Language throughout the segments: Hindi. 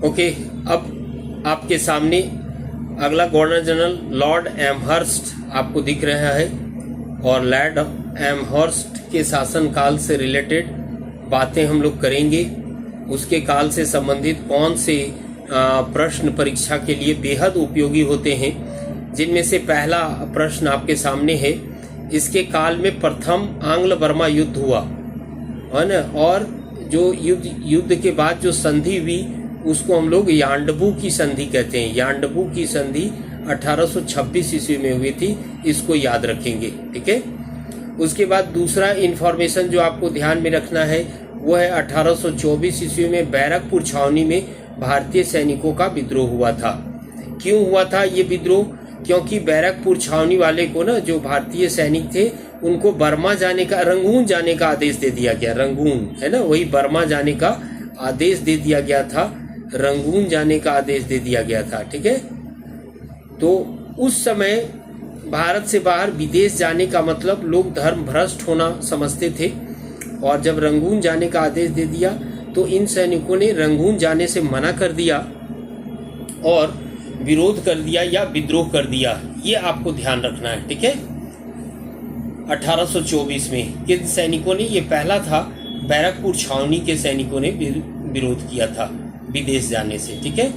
ओके, अब आपके सामने अगला गवर्नर जनरल लॉर्ड एमहर्स्ट आपको दिख रहा है, और लॉर्ड एमहर्स्ट के शासनकाल से रिलेटेड बातें हम लोग करेंगे। उसके काल से संबंधित कौन से प्रश्न परीक्षा के लिए बेहद उपयोगी होते हैं, जिनमें से पहला प्रश्न आपके सामने है। इसके काल में प्रथम आंग्ल बर्मा युद्ध हुआ है ना, और जो युद्ध के बाद जो संधि हुई उसको हम लोग यांडबू की संधि कहते हैं। यांडबू की संधि 1826 ईस्वी में हुई थी, इसको याद रखेंगे, ठीक है। उसके बाद दूसरा इंफॉर्मेशन जो आपको ध्यान में रखना है वो है 1824 ईस्वी में बैरकपुर छावनी में भारतीय सैनिकों का विद्रोह हुआ था। क्यों हुआ था ये विद्रोह? क्योंकि बैरकपुर छावनी वाले को ना, जो भारतीय सैनिक थे, उनको बर्मा जाने का, रंगून जाने का आदेश दे दिया गया। रंगून है ना, वही बर्मा जाने का आदेश दे दिया गया था, रंगून जाने का आदेश दे दिया गया था, ठीक है। तो उस समय भारत से बाहर विदेश जाने का मतलब लोग धर्म भ्रष्ट होना समझते थे, और जब रंगून जाने का आदेश दे दिया तो इन सैनिकों ने रंगून जाने से मना कर दिया और विरोध कर दिया या विद्रोह कर दिया। ये आपको ध्यान रखना है, ठीक है। 1824 में किन सैनिकों ने, ये पहला था बैरकपुर छावनी के सैनिकों ने विरोध किया था विदेश जाने से, ठीक है।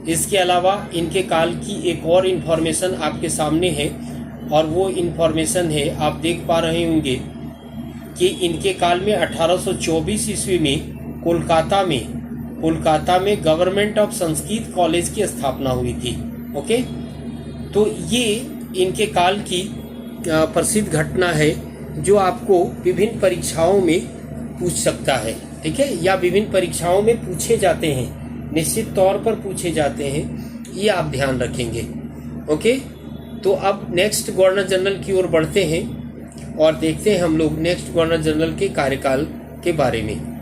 इसके अलावा इनके काल की एक और इन्फॉर्मेशन आपके सामने है, और वो इन्फॉर्मेशन है, आप देख पा रहे होंगे कि इनके काल में 1824 ईस्वी में कोलकाता में गवर्नमेंट ऑफ संस्कृत कॉलेज की स्थापना हुई थी। ओके, तो ये इनके काल की प्रसिद्ध घटना है जो आपको विभिन्न परीक्षाओं में पूछ सकता है, ठीक है, या विभिन्न परीक्षाओं में पूछे जाते हैं, निश्चित तौर पर पूछे जाते हैं, ये आप ध्यान रखेंगे। ओके, तो अब नेक्स्ट गवर्नर जनरल की ओर बढ़ते हैं और देखते हैं हम लोग नेक्स्ट गवर्नर जनरल के कार्यकाल के बारे में।